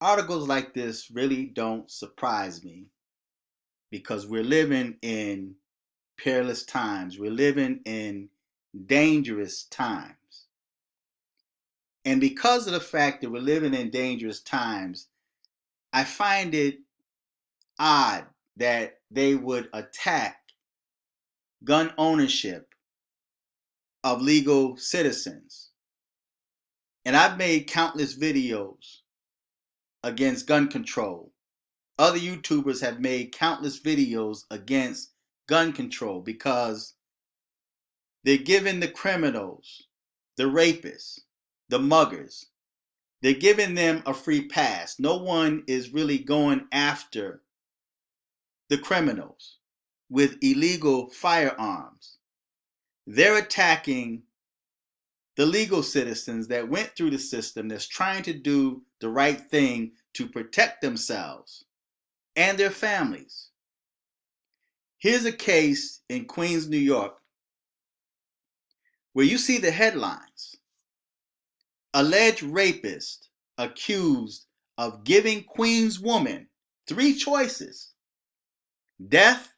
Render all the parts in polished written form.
Articles like this really don't surprise me because we're living in perilous times. We're living in dangerous times. And because of the fact that we're living in dangerous times, I find it odd that they would attack gun ownership of legal citizens. And I've made countless videos against gun control. Other YouTubers have made countless videos against gun control because they're giving the criminals, the rapists, the muggers, they're giving them a free pass. No one is really going after the criminals with illegal firearms. They're attacking the legal citizens that went through the system that's trying to do the right thing to protect themselves and their families. Here's a case in Queens, New York, where you see the headlines. Alleged rapist accused of giving Queens woman three choices: death,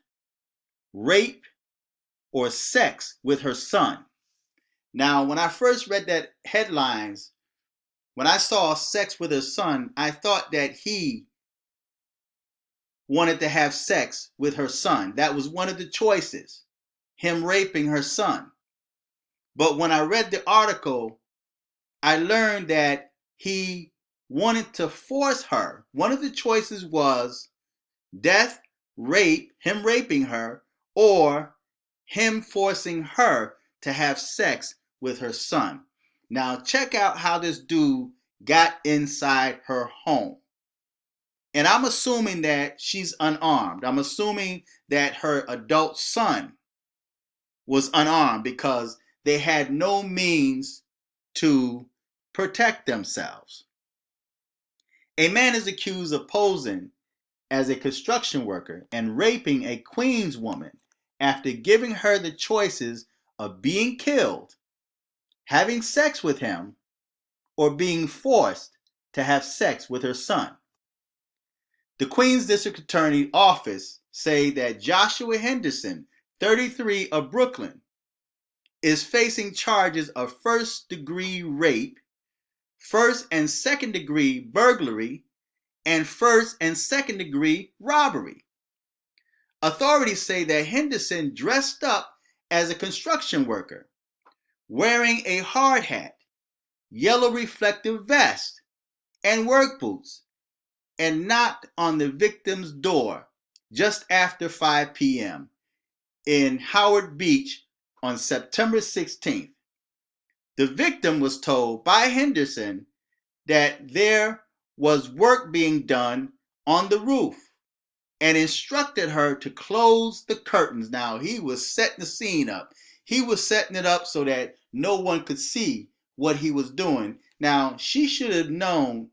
rape, or sex with her son. Now, when I first read that headlines, when I saw sex with her son, I thought that he wanted to have sex with her son. That was one of the choices, him raping her son. But when I read the article, I learned that he wanted to force her. One of the choices was death, rape, him raping her, or him forcing her to have sex with her son. Now, check out how this dude got inside her home. And I'm assuming that she's unarmed. I'm assuming that her adult son was unarmed because they had no means to protect themselves. A man is accused of posing as a construction worker and raping a Queens woman after giving her the choices of being killed, having sex with him, or being forced to have sex with her son. The Queens District Attorney Office say that Joshua Henderson, 33, of Brooklyn, is facing charges of first-degree rape, first and second-degree burglary, and first and second-degree robbery. Authorities say that Henderson dressed up as a construction worker, wearing a hard hat, yellow reflective vest, and work boots, and knocked on the victim's door just after 5 p.m. in Howard Beach on September 16th. The victim was told by Henderson that there was work being done on the roof and instructed her to close the curtains. Now, he was setting the scene up. He was setting it up so that no one could see what he was doing. Now, she should have known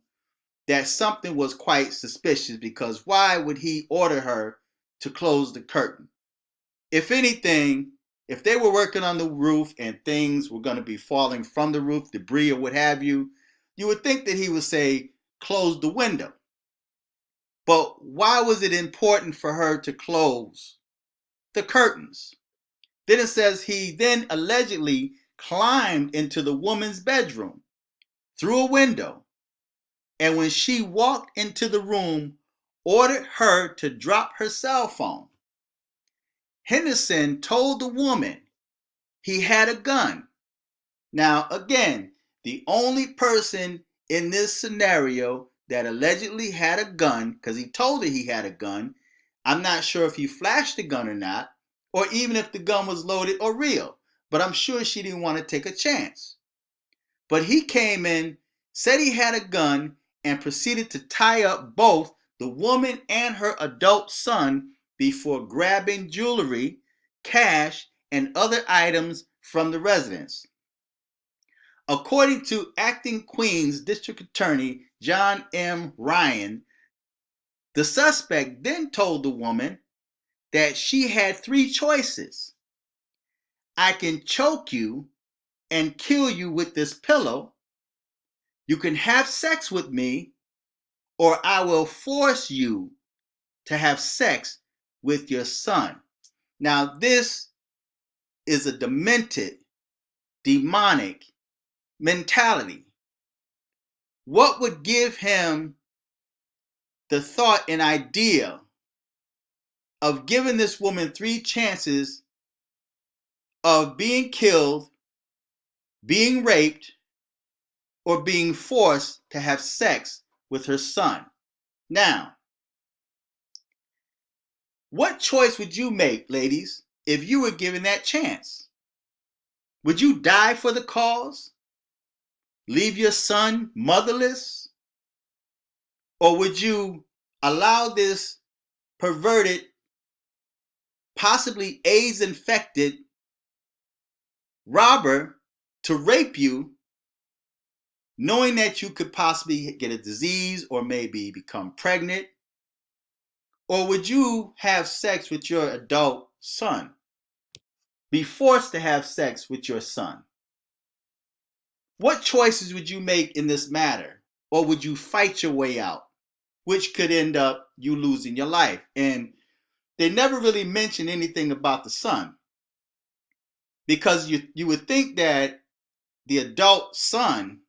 that something was quite suspicious, because why would he order her to close the curtain? If anything, if they were working on the roof and things were going to be falling from the roof, debris or what have you, you would think that he would say, close the window. But why was it important for her to close the curtains? Then it says he then allegedly climbed into the woman's bedroom through a window, and when she walked into the room, ordered her to drop her cell phone. Henderson told the woman he had a gun. Now, again, the only person in this scenario that allegedly had a gun, because he told her he had a gun, I'm not sure if he flashed the gun or not, or even if the gun was loaded or real, but I'm sure she didn't want to take a chance. But he came in, said he had a gun, and proceeded to tie up both the woman and her adult son before grabbing jewelry, cash, and other items from the residence. According to Acting Queens District Attorney John M. Ryan, the suspect then told the woman that she had three choices. I can choke you and kill you with this pillow. You can have sex with me, or I will force you to have sex with your son. Now, this is a demented, demonic mentality. What would give him the thought and idea of giving this woman 3 chances of being killed, being raped, or being forced to have sex with her son? Now, what choice would you make, ladies, if you were given that chance? Would you die for the cause? Leave your son motherless? Or would you allow this perverted, possibly AIDS infected robber to rape you, knowing that you could possibly get a disease or maybe become pregnant? Or would you have sex with your adult son? Be forced to have sex with your son? What choices would you make in this matter? Or would you fight your way out, which could end up you losing your life? And they never really mention anything about the son, because you would think that the adult son,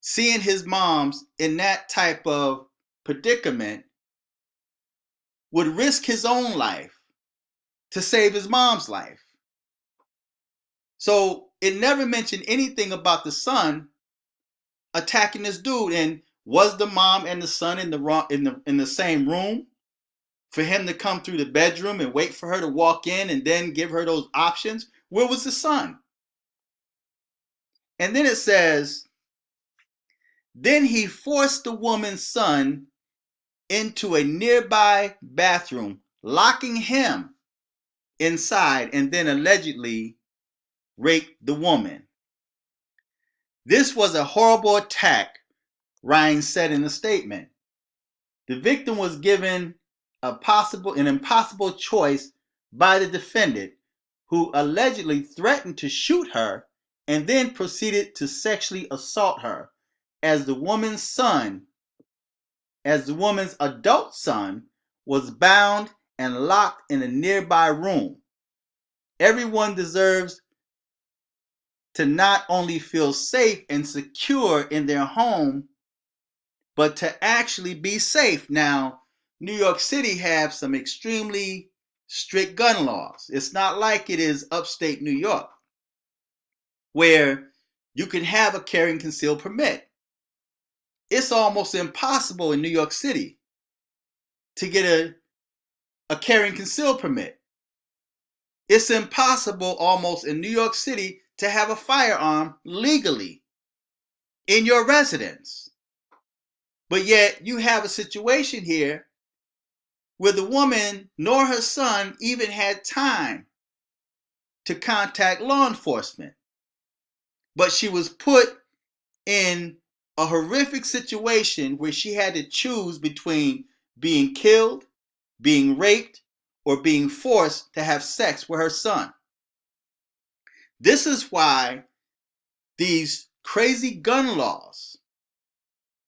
seeing his mom's in that type of predicament, would risk his own life to save his mom's life. So it never mentioned anything about the son attacking this dude. And was the mom and the son in the same room for him to come through the bedroom and wait for her to walk in and then give her those options? Where was the son? And then it says, then he forced the woman's son into a nearby bathroom, locking him inside, and then allegedly raped the woman. This was a horrible attack, Ryan said in a statement. The victim was given an impossible choice by the defendant, who allegedly threatened to shoot her and then proceeded to sexually assault her, as the woman's adult son was bound and locked in a nearby room. Everyone deserves to not only feel safe and secure in their home, but to actually be safe. Now, New York City have some extremely strict gun laws. It's not like it is upstate New York, where you can have a carry and conceal permit. It's almost impossible in New York City to get a carry and conceal permit. It's impossible almost in New York City to have a firearm legally in your residence. But yet you have a situation here where the woman nor her son even had time to contact law enforcement. But she was put in a horrific situation where she had to choose between being killed, being raped, or being forced to have sex with her son. This is why these crazy gun laws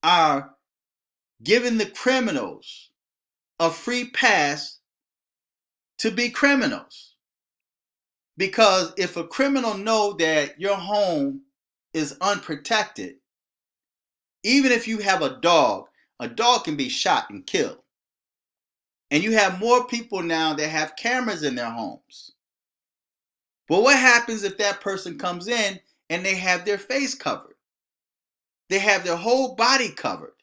are giving the criminals a free pass to be criminals. Because if a criminal know that your home is unprotected, even if you have a dog can be shot and killed. And you have more people now that have cameras in their homes. But what happens if that person comes in and they have their face covered? They have their whole body covered.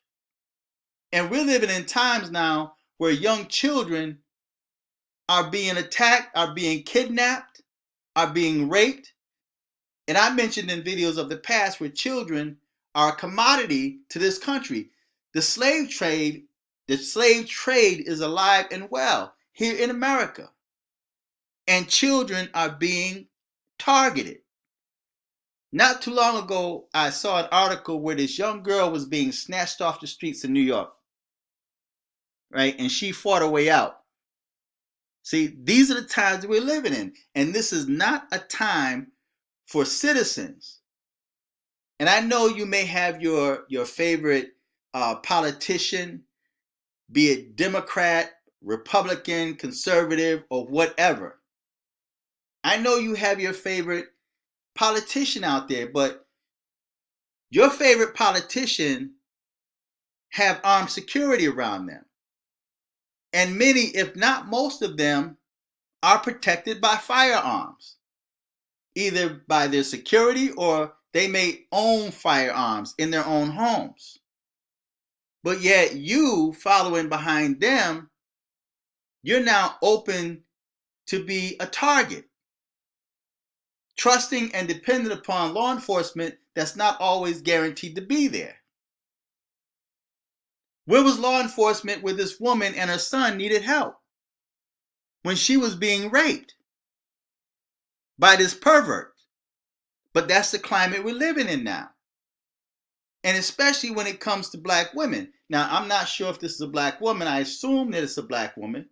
And we're living in times now where young children are being attacked, are being kidnapped, are being raped. And I mentioned in videos of the past where children are a commodity to this country. The slave trade is alive and well here in America. And children are being targeted. Not too long ago, I saw an article where this young girl was being snatched off the streets in New York, right? And she fought her way out. See, these are the times that we're living in. And this is not a time for citizens. And I know you may have your favorite politician, be it Democrat, Republican, conservative, or whatever. I know you have your favorite politician out there, but your favorite politician have armed security around them. And many, if not most of them, are protected by firearms, either by their security or they may own firearms in their own homes. But yet you following behind them, you're now open to be a target, trusting and dependent upon law enforcement that's not always guaranteed to be there. Where was law enforcement where this woman and her son needed help when she was being raped by this pervert? But that's the climate we're living in now. And especially when it comes to black women. Now, I'm not sure if this is a black woman. I assume that it's a black woman.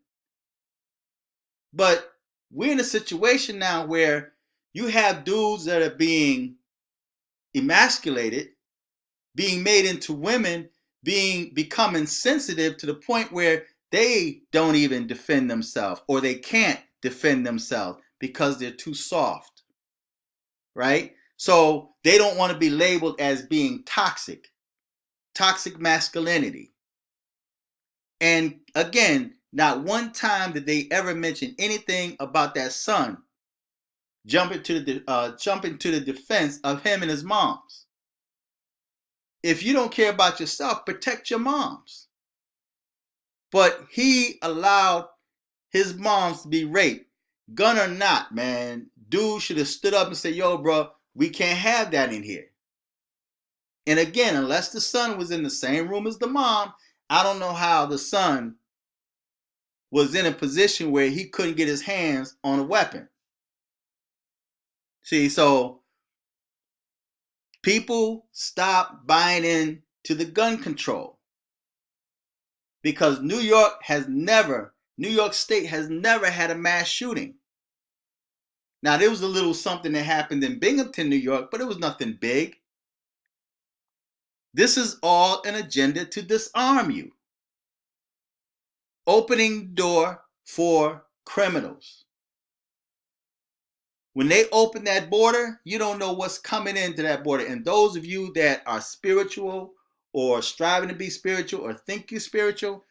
But we're in a situation now where you have dudes that are being emasculated, being made into women, becoming sensitive to the point where they don't even defend themselves, or they can't defend themselves because they're too soft, right? So they don't want to be labeled as being toxic masculinity. And again, not one time did they ever mention anything about that son jumping to the defense of him and his moms. If you don't care about yourself, protect your moms. But he allowed his moms to be raped. Gun or not, man, dude should have stood up and said, yo, bro, we can't have that in here. And again, unless the son was in the same room as the mom, I don't know how the son was in a position where he couldn't get his hands on a weapon. See, so people stop buying into the gun control because New York State has never had a mass shooting. Now, there was a little something that happened in Binghamton, New York, but it was nothing big. This is all an agenda to disarm you. Opening door for criminals. When they open that border, you don't know what's coming into that border. And those of you that are spiritual or striving to be spiritual or think you're spiritual,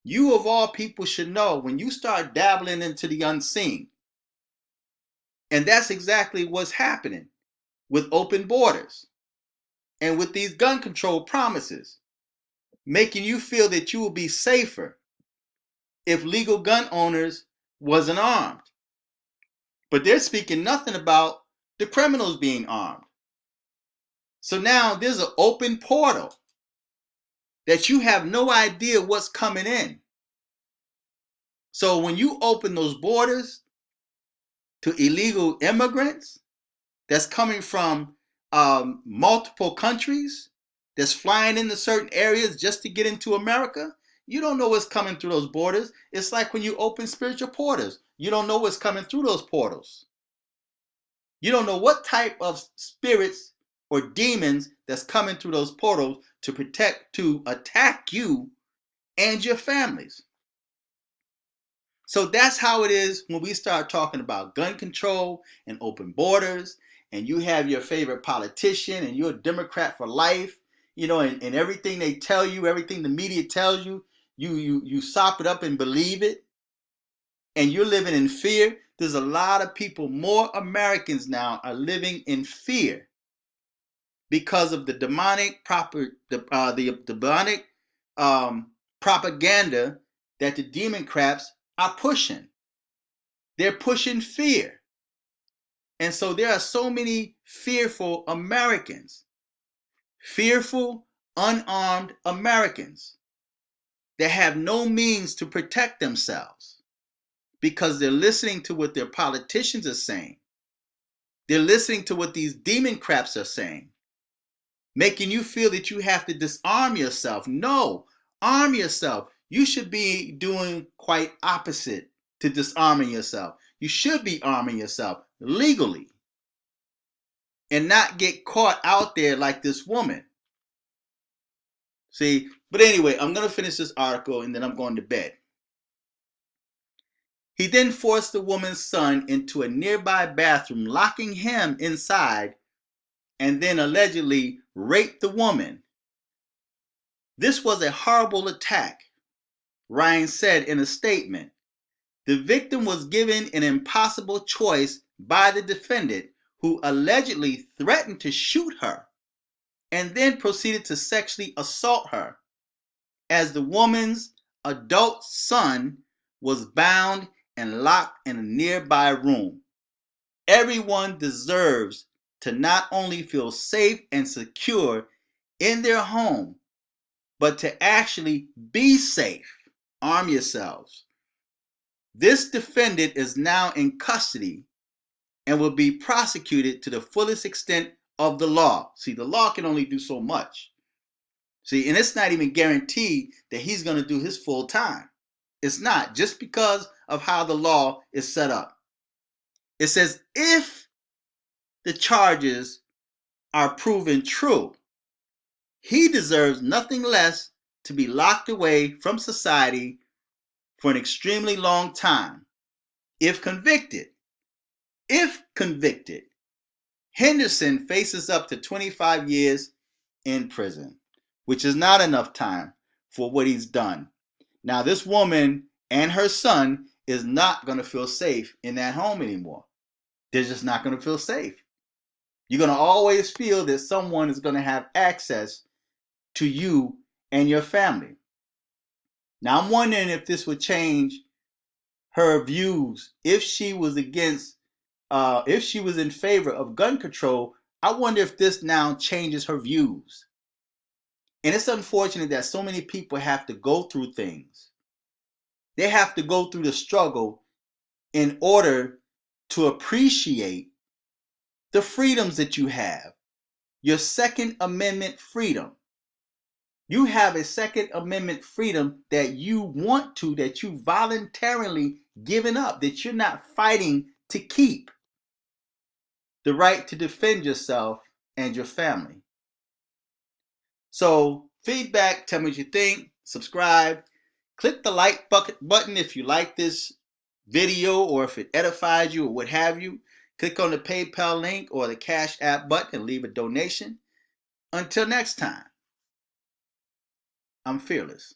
you of all people should know when you start dabbling into the unseen. And that's exactly what's happening with open borders and with these gun control promises, making you feel that you will be safer if legal gun owners wasn't armed. But they're speaking nothing about the criminals being armed. So now there's an open portal that you have no idea what's coming in. So when you open those borders to illegal immigrants that's coming from multiple countries, that's flying into certain areas just to get into America, you don't know what's coming through those borders. It's like when you open spiritual portals. You don't know what's coming through those portals. You don't know what type of spirits or demons that's coming through those portals to attack you and your families. So that's how it is when we start talking about gun control and open borders, and you have your favorite politician and you're a Democrat for life, and everything they tell you, everything the media tells you, you sop it up and believe it, and you're living in fear. There's a lot of people, more Americans now are living in fear because of the demonic propaganda that the Democrats are pushing. They're pushing fear. And so there are so many fearful Americans, fearful, unarmed Americans that have no means to protect themselves because they're listening to what their politicians are saying. They're listening to what these Democrats are saying, making you feel that you have to disarm yourself. No, arm yourself. You should be doing quite opposite to disarming yourself. You should be arming yourself legally and not get caught out there like this woman. See, But anyway, I'm going to finish this article and then I'm going to bed. He then forced the woman's son into a nearby bathroom, locking him inside, and then allegedly raped the woman. This was a horrible attack, Ryan said in a statement. The victim was given an impossible choice by the defendant, who allegedly threatened to shoot her and then proceeded to sexually assault her, as the woman's adult son was bound and locked in a nearby room. Everyone deserves to not only feel safe and secure in their home, but to actually be safe. Arm yourselves. This defendant is now in custody and will be prosecuted to the fullest extent of the law. See, the law can only do so much. See, and it's not even guaranteed that he's going to do his full time. It's not, just because of how the law is set up. It says if the charges are proven true, he deserves nothing less to be locked away from society for an extremely long time. If convicted, Henderson faces up to 25 years in prison, which is not enough time for what he's done. Now, this woman and her son is not going to feel safe in that home anymore. They're just not going to feel safe. You're going to always feel that someone is going to have access to you and your family. Now, I'm wondering if this would change her views. If she was if she was in favor of gun control, I wonder if this now changes her views. And it's unfortunate that so many people have to go through things. They have to go through the struggle in order to appreciate the freedoms that you have. Your Second Amendment freedom. You have a Second Amendment freedom that you want to, that you voluntarily given up, that you're not fighting to keep. The right to defend yourself and your family. So, feedback, tell me what you think, subscribe, click the like button if you like this video or if it edifies you or what have you. Click on the PayPal link or the Cash App button and leave a donation. Until next time, I'm fearless.